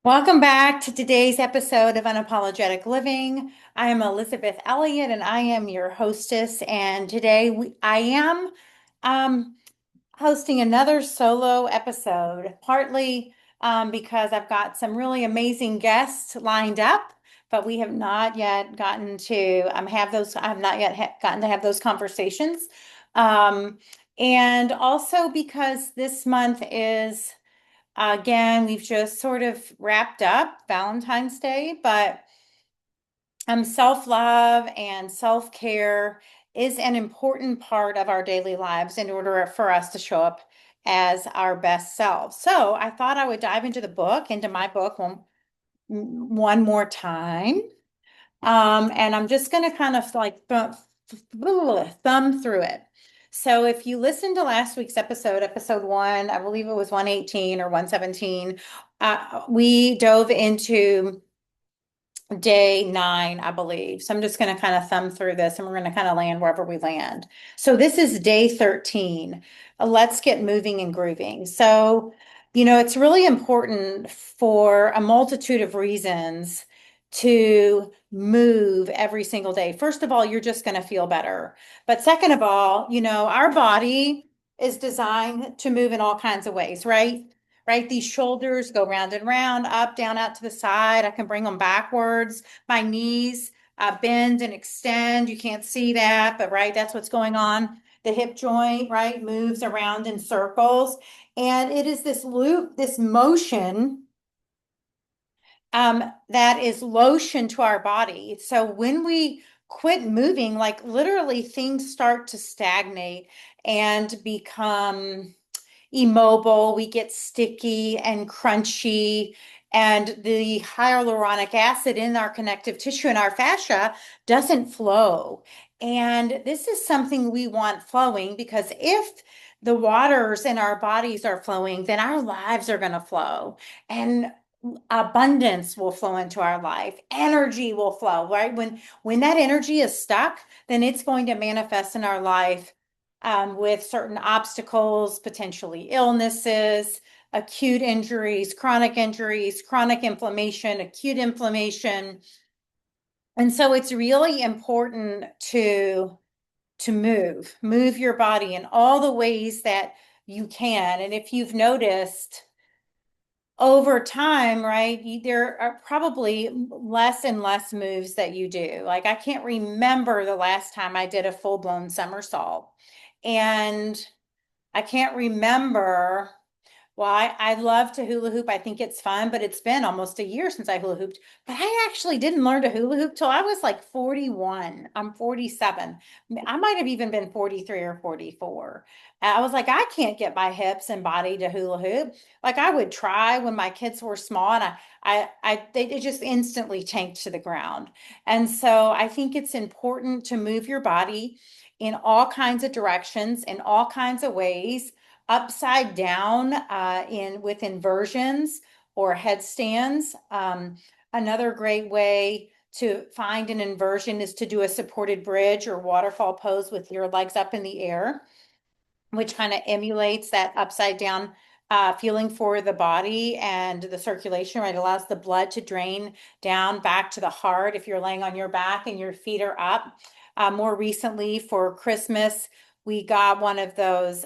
Welcome back to today's episode of Unapologetic Living. I am Elizabeth Elliott and I am your hostess. And today I am um, hosting another solo episode, partly because I've got some really amazing guests lined up, but we have not yet gotten to have those. I have not yet gotten to have those conversations. Um, and also because this month is again, we've just sort of wrapped up Valentine's Day, but self-love and self-care is an important part of our daily lives in order for us to show up as our best selves. So I thought I would dive into my book one more time. And I'm just going to kind of like thumb through it. So if you listened to last week's episode one, I believe it was 118 or 117, we dove into day nine, I believe. So I'm just going to kind of thumb through this and we're going to kind of land wherever we land. So this is day 13. Let's get moving and grooving. So, it's really important for a multitude of reasons to move every single day. First of all, you're just going to feel better. But second of all, our body is designed to move in all kinds of ways, right? Right? These shoulders go round and round, up, down, out to the side. I can bring them backwards. My knees bend and extend. You can't see that, but right, that's what's going on. The hip joint, right, moves around in circles. And it is this loop, this motion that is lotion to our body. So when we quit moving, like literally things start to stagnate and become immobile, we get sticky and crunchy, and the hyaluronic acid in our connective tissue and our fascia doesn't flow. And this is something we want flowing because if the waters in our bodies are flowing, then our lives are going to flow. And abundance will flow into our life. Energy will flow, right? When that energy is stuck, then it's going to manifest in our life with certain obstacles, potentially illnesses, acute injuries, chronic inflammation, acute inflammation. And so it's really important to move your body in all the ways that you can. And if you've noticed over time, right, there are probably less and less moves that you do. Like I can't remember the last time I did a full-blown somersault. And I can't remember. Well, I love to hula hoop. I think it's fun, but it's been almost a year since I hula hooped. But I actually didn't learn to hula hoop till I was like 41. I'm 47. I might have even been 43 or 44. I was like, I can't get my hips and body to hula hoop. Like I would try when my kids were small, and it just instantly tanked to the ground. And so I think it's important to move your body in all kinds of directions, in all kinds of ways, upside down in with inversions or headstands. Another great way to find an inversion is to do a supported bridge or waterfall pose with your legs up in the air, which kind of emulates that upside down feeling for the body and the circulation, right? It allows the blood to drain down back to the heart if you're laying on your back and your feet are up. More recently for Christmas, we got one of those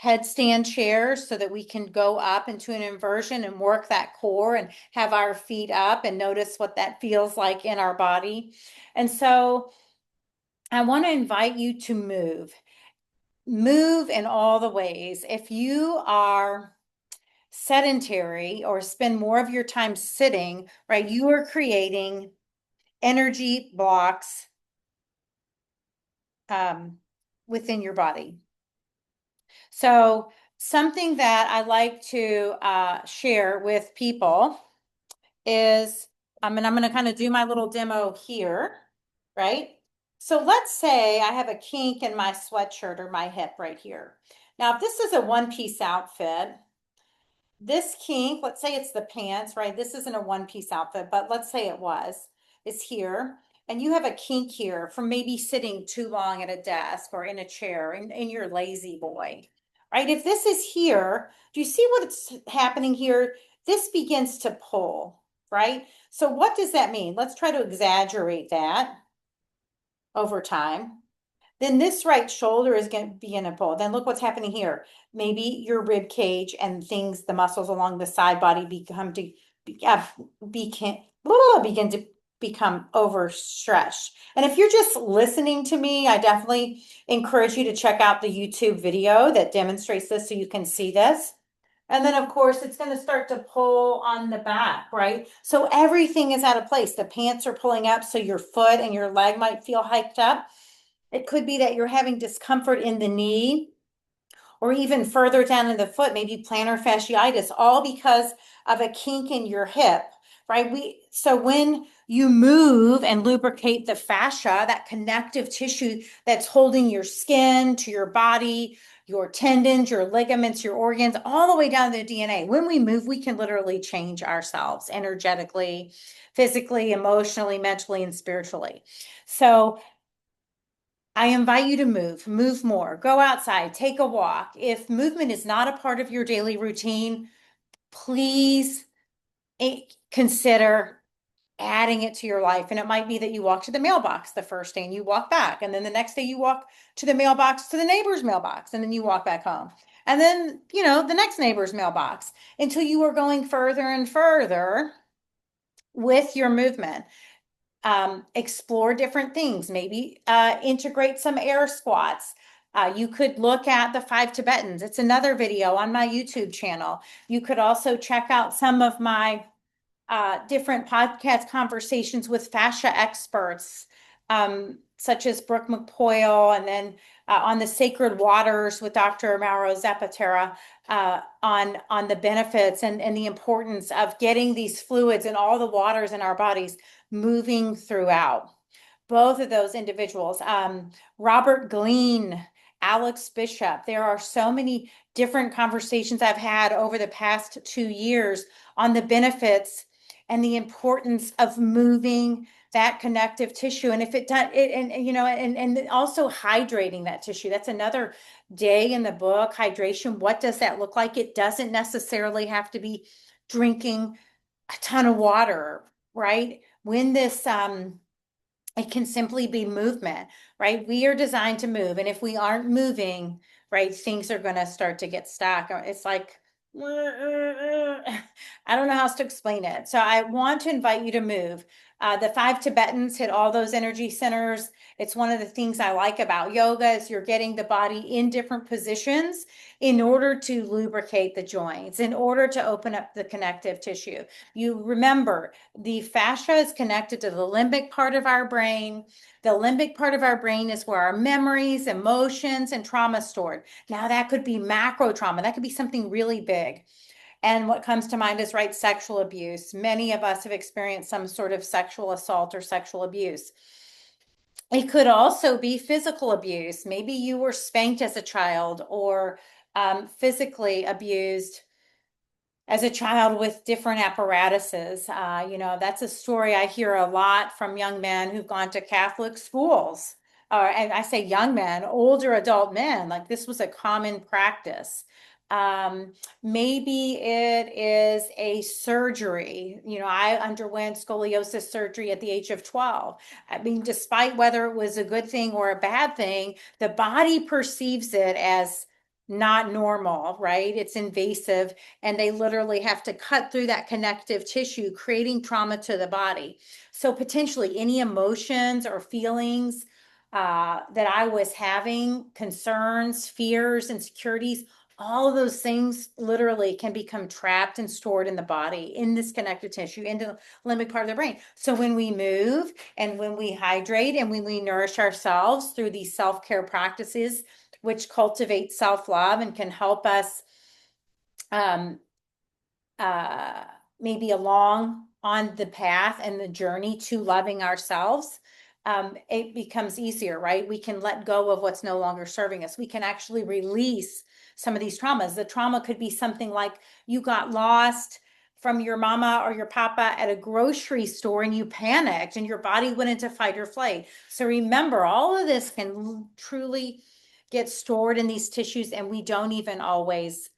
headstand chairs so that we can go up into an inversion and work that core and have our feet up and notice what that feels like in our body. And so I want to invite you to move in all the ways. If you are sedentary or spend more of your time sitting, right, you are creating energy blocks um, within your body. So, something that I like to share with people is I'm going to kind of do my little demo here, right? So let's say I have a kink in my sweatshirt or my hip right here. Now, if this is a one-piece outfit, this kink, let's say it's the pants, right? This isn't a one-piece outfit, but let's say it was, is here. And you have a kink here from maybe sitting too long at a desk or in a chair in your lazy boy, right? If this is here, do you see what's happening here? this begins to pull, right? So what does that mean? Let's try to exaggerate that over time. Then this right shoulder is going to be in a pull. Then look what's happening here. Maybe your rib cage and things, the muscles along the side body begin to become overstretched. And if you're just listening to me, I definitely encourage you to check out the YouTube video that demonstrates this so you can see this. And then, of course, it's going to start to pull on the back, right? So everything is out of place. The pants are pulling up, so your foot and your leg might feel hiked up. It could be that you're having discomfort in the knee or even further down in the foot, maybe plantar fasciitis, all because of a kink in your hip, right? So when you move and lubricate the fascia, that connective tissue that's holding your skin to your body, your tendons, your ligaments, your organs, all the way down to the DNA. When we move, we can literally change ourselves energetically, physically, emotionally, mentally, and spiritually. So I invite you to move more, go outside, take a walk. If movement is not a part of your daily routine, please consider adding it to your life. And it might be that you walk to the mailbox the first day and you walk back. And then the next day you walk to the mailbox, to the neighbor's mailbox, and then you walk back home. And then, the next neighbor's mailbox until you are going further and further with your movement. Explore different things, maybe integrate some air squats. You could look at the 5 Tibetans. It's another video on my YouTube channel. You could also check out some of my different podcast conversations with fascia experts, such as Brooke McPoyle, and then on the sacred waters with Dr. Mauro Zapatera, on the benefits and the importance of getting these fluids and all the waters in our bodies moving throughout. Both of those individuals, Robert Glean, Alex Bishop, there are so many different conversations I've had over the past 2 years on the benefits and the importance of moving that connective tissue. And if it does it, and also hydrating that tissue. That's another day in the book. Hydration. What does that look like? It doesn't necessarily have to be drinking a ton of water, right? When this it can simply be movement, right? We are designed to move. And if we aren't moving, right, things are going to start to get stuck. It's like, I don't know how else to explain it. So I want to invite you to move. The 5 Tibetans hit all those energy centers. It's one of the things I like about yoga is you're getting the body in different positions in order to lubricate the joints, in order to open up the connective tissue. You remember the fascia is connected to the limbic part of our brain. The limbic part of our brain is where our memories, emotions, and trauma stored. Now that could be macro trauma. That could be something really big. And what comes to mind is, right, sexual abuse. Many of us have experienced some sort of sexual assault or sexual abuse. It could also be physical abuse. Maybe you were spanked as a child or physically abused as a child with different apparatuses. That's a story I hear a lot from young men who've gone to Catholic schools. And I say young men, older adult men, like this was a common practice. Maybe it is a surgery. I underwent scoliosis surgery at the age of 12. I mean, despite whether it was a good thing or a bad thing, the body perceives it as not normal, right? It's invasive, and they literally have to cut through that connective tissue, creating trauma to the body. So potentially any emotions or feelings that I was having, concerns, fears, insecurities, all of those things literally can become trapped and stored in the body, in this connective tissue, in the limbic part of the brain. So when we move and when we hydrate and when we nourish ourselves through these self-care practices, which cultivate self-love and can help us maybe along on the path and the journey to loving ourselves, it becomes easier, right? We can let go of what's no longer serving us. We can actually release some of these traumas. The trauma could be something like you got lost from your mama or your papa at a grocery store and you panicked and your body went into fight or flight. So remember, all of this can truly get stored in these tissues and we don't even always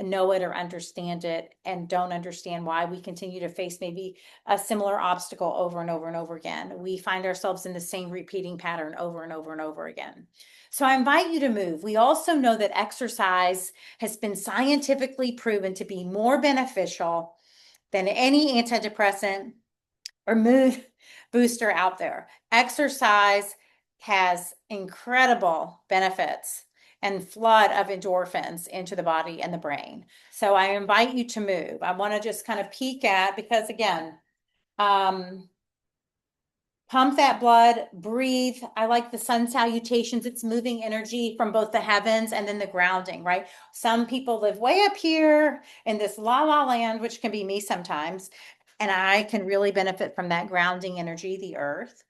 know it or understand it and don't understand why we continue to face maybe a similar obstacle over and over and over again. We find ourselves in the same repeating pattern over and over and over again. So I invite you to move. We also know that exercise has been scientifically proven to be more beneficial than any antidepressant or mood booster out there. Exercise has incredible benefits and flood of endorphins into the body and the brain. So I invite you to move. I want to just kind of peek at, because again, pump that blood, breathe. I like the sun salutations. It's moving energy from both the heavens and then the grounding, right? Some people live way up here in this la la land, which can be me sometimes. And I can really benefit from that grounding energy, the earth.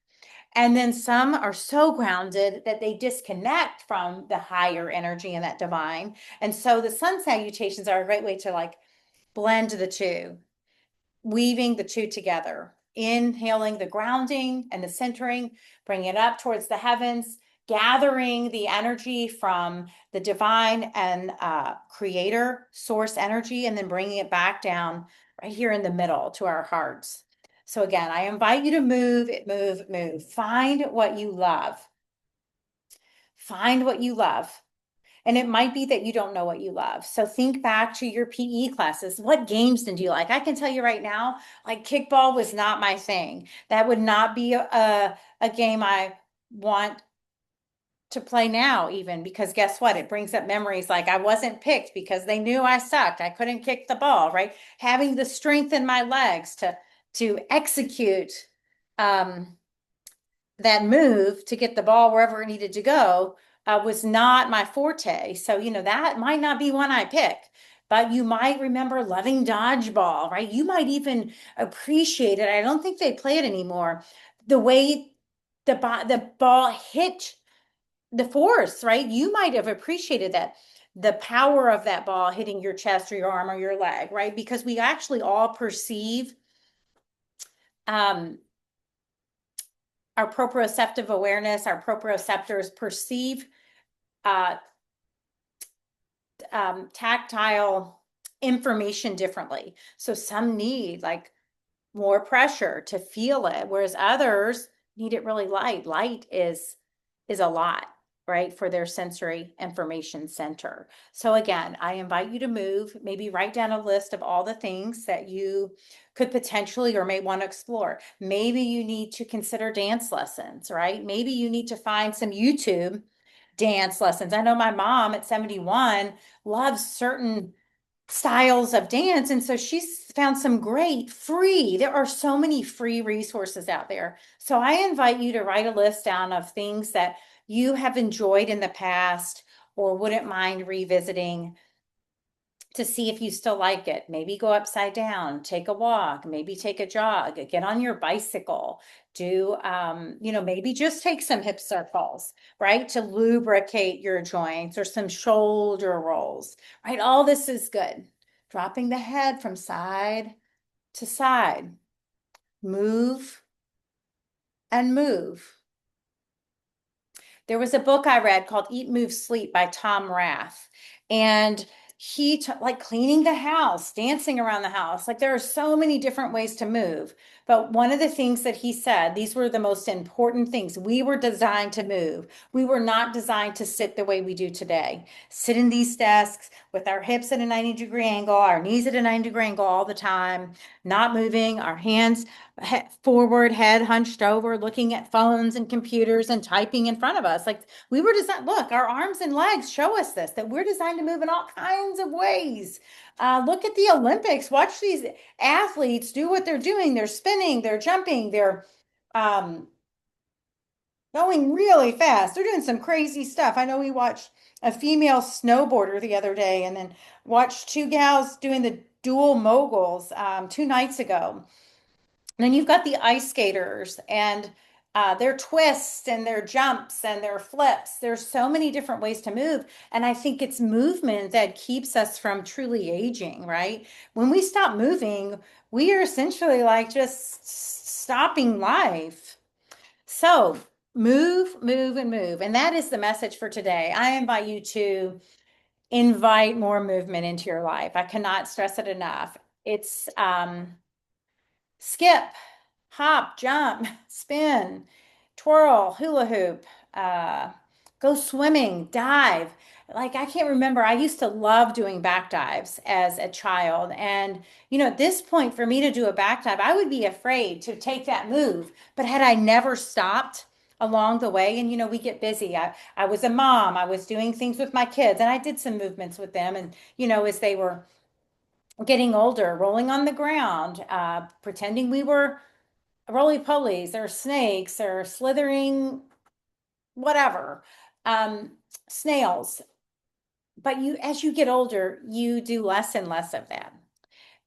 And then some are so grounded that they disconnect from the higher energy and that divine. And so the sun salutations are a great way to like blend the two, weaving the two together, inhaling the grounding and the centering, bringing it up towards the heavens, gathering the energy from the divine and creator source energy, and then bringing it back down right here in the middle to our hearts. So again, I invite you to move, move, move. Find what you love. Find what you love. And it might be that you don't know what you love. So think back to your PE classes. What games did you like? I can tell you right now, like kickball was not my thing. That would not be a game I want to play now, even, because guess what? It brings up memories like I wasn't picked because they knew I sucked. I couldn't kick the ball, right? Having the strength in my legs to execute that move to get the ball wherever it needed to go was not my forte. So, that might not be one I pick, but you might remember loving dodgeball, right? You might even appreciate it. I don't think they play it anymore. The way the ball hit the force, right? You might have appreciated that. The power of that ball hitting your chest or your arm or your leg, right? Because we actually all perceive our proprioceptive awareness, our proprioceptors perceive uh, tactile information differently. So some need like more pressure to feel it, whereas others need it really light. Light is a lot, right, for their sensory information center. So again, I invite you to move, maybe write down a list of all the things that you could potentially or may want to explore. Maybe you need to consider dance lessons, right? Maybe you need to find some YouTube dance lessons. I know my mom at 71 loves certain styles of dance. And so she's found some great free, there are so many free resources out there. So I invite you to write a list down of things that you have enjoyed in the past or wouldn't mind revisiting to see if you still like it. Maybe go upside down, take a walk, maybe take a jog, get on your bicycle, do, maybe just take some hip circles, right? To lubricate your joints, or some shoulder rolls, right? All this is good. Dropping the head from side to side. Move and move. There was a book I read called Eat, Move, Sleep by Tom Rath. And he like cleaning the house, dancing around the house. Like there are so many different ways to move. But one of the things that he said, these were the most important things. We were designed to move. We were not designed to sit the way we do today. Sit in these desks with our hips at a 90-degree angle, our knees at a 90-degree angle all the time, not moving, our hands forward, head hunched over, looking at phones and computers and typing in front of us. Like we were designed, look, our arms and legs show us this, that we're designed to move in all kinds of ways. Look at the Olympics, watch these athletes do what they're doing. They're spinning, they're jumping, they're going really fast. They're doing some crazy stuff. I know we watched a female snowboarder the other day and then watched two gals doing the dual moguls 2 nights ago. And then you've got the ice skaters and their twists and their jumps and their flips. There's so many different ways to move. And I think it's movement that keeps us from truly aging, right? When we stop moving, we are essentially like just stopping life. So move, move, and move. And that is the message for today. I invite you to invite more movement into your life. I cannot stress it enough. It's skip, hop, jump, spin, twirl, hula hoop, uh, go swimming, dive. Like I can't remember. I used to love doing back dives as a child. And, at this point, for me to do a back dive, I would be afraid to take that move. But had I never stopped along the way, and, we get busy. I was a mom, I was doing things with my kids, and I did some movements with them. And, as they were getting older, rolling on the ground, pretending we were roly polies or snakes or slithering whatever, um, snails. But as you get older, you do less and less of that.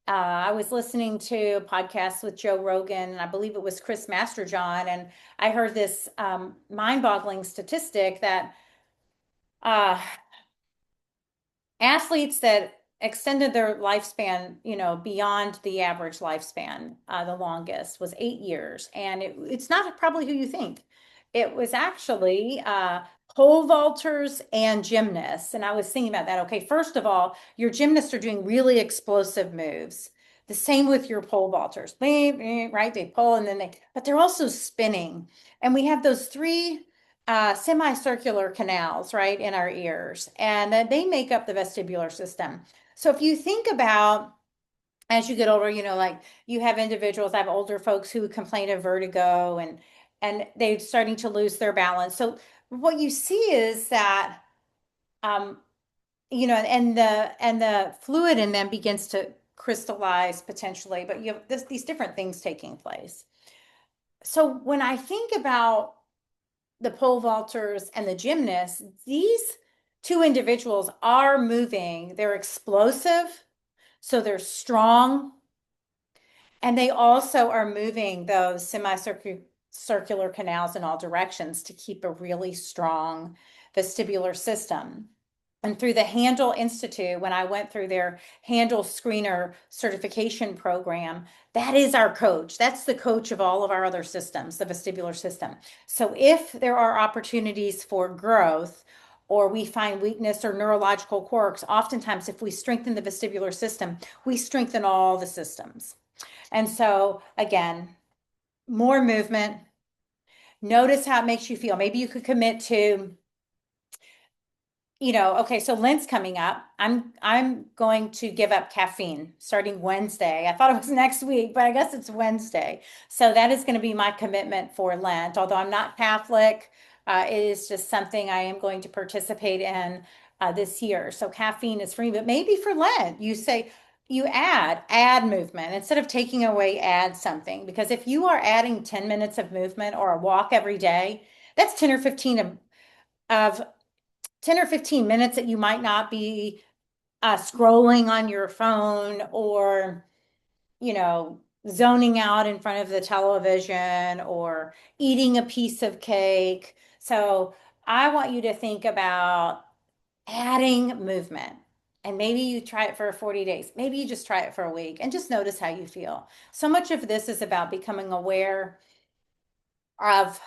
I was listening to a podcast with Joe Rogan, and I believe it was Chris Masterjohn, and I heard this mind-boggling statistic that uh, athletes that extended their lifespan, beyond the average lifespan, the longest was 8 years. And it's not probably who you think. It was actually pole vaulters and gymnasts. And I was thinking about that. Okay, first of all, your gymnasts are doing really explosive moves. The same with your pole vaulters, right? They pull and then but they're also spinning. And we have those three semicircular canals, right, in our ears, and that they make up the vestibular system. So if you think about as you get older, like you have individuals, I have older folks who complain of vertigo and they're starting to lose their balance. So what you see is that um, and the fluid in them begins to crystallize potentially, but you have these different things taking place. So when I think about the pole vaulters and the gymnasts, these two individuals are moving. They're explosive, so they're strong, and they also are moving those semicircular canals in all directions to keep a really strong vestibular system. And through the Handle Institute, when I went through their Handle Screener certification program, that is our coach. That's the coach of all of our other systems, the vestibular system. So if there are opportunities for growth, or we find weakness or neurological quirks, oftentimes if we strengthen the vestibular system, we strengthen all the systems. And so, again, more movement. Notice how it makes you feel. Maybe you could commit to okay, so Lent's coming up. I'm going to give up caffeine starting Wednesday. I thought it was next week, but I guess it's Wednesday. So that is going to be my commitment for Lent. Although I'm not Catholic, it is just something I am going to participate in this year. So caffeine is free, but maybe for Lent, you say you add movement instead of taking away, add something. Because if you are adding 10 minutes of movement or a walk every day, that's 10 or 15 of 10 or 15 minutes that you might not be scrolling on your phone or, zoning out in front of the television or eating a piece of cake. So I want you to think about adding movement. And maybe you try it for 40 days. Maybe you just try it for a week and just notice how you feel. So much of this is about becoming aware of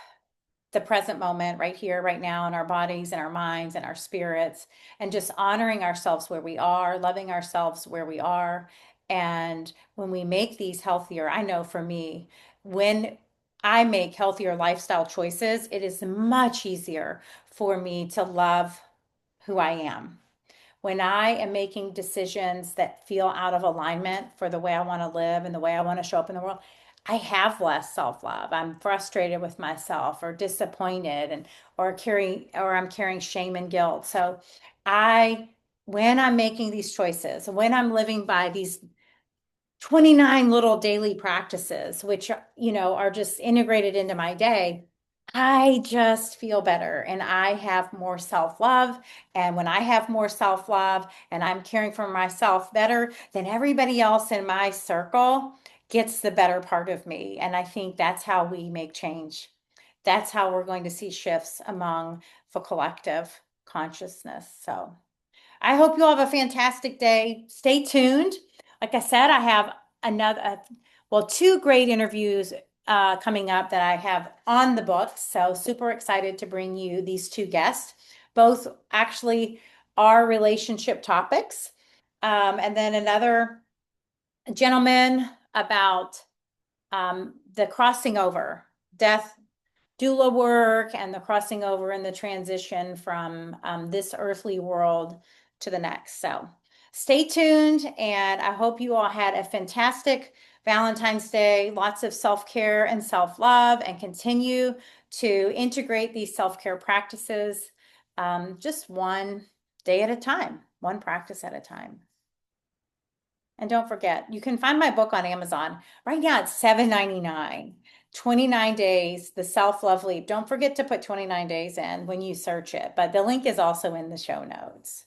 the present moment right here, right now, in our bodies and our minds and our spirits, and just honoring ourselves where we are, loving ourselves where we are. And when we make these healthier, I know for me, when I make healthier lifestyle choices, it is much easier for me to love who I am. When I am making decisions that feel out of alignment for the way I want to live and the way I want to show up in the world, I have less self-love. I'm frustrated with myself or disappointed and or I'm carrying shame and guilt. So I when I'm making these choices, when I'm living by these 29 little daily practices, which are just integrated into my day, I just feel better and I have more self-love. And when I have more self-love and I'm caring for myself better, then everybody else in my circle gets the better part of me. And I think that's how we make change. That's how we're going to see shifts among the collective consciousness. So I hope you all have a fantastic day. Stay tuned. Like I said, I have two great interviews coming up that I have on the books. So super excited to bring you these two guests. Both actually our relationship topics. And then another gentleman about the crossing over, death, doula work, and the crossing over and the transition from this earthly world to the next. So stay tuned, and I hope you all had a fantastic Valentine's Day, lots of self-care and self-love, and continue to integrate these self-care practices just one day at a time, one practice at a time. And don't forget, you can find my book on Amazon. Right now it's $7.99. 29 days, the self-love leap. Don't forget to put 29 days in when you search it, but the link is also in the show notes.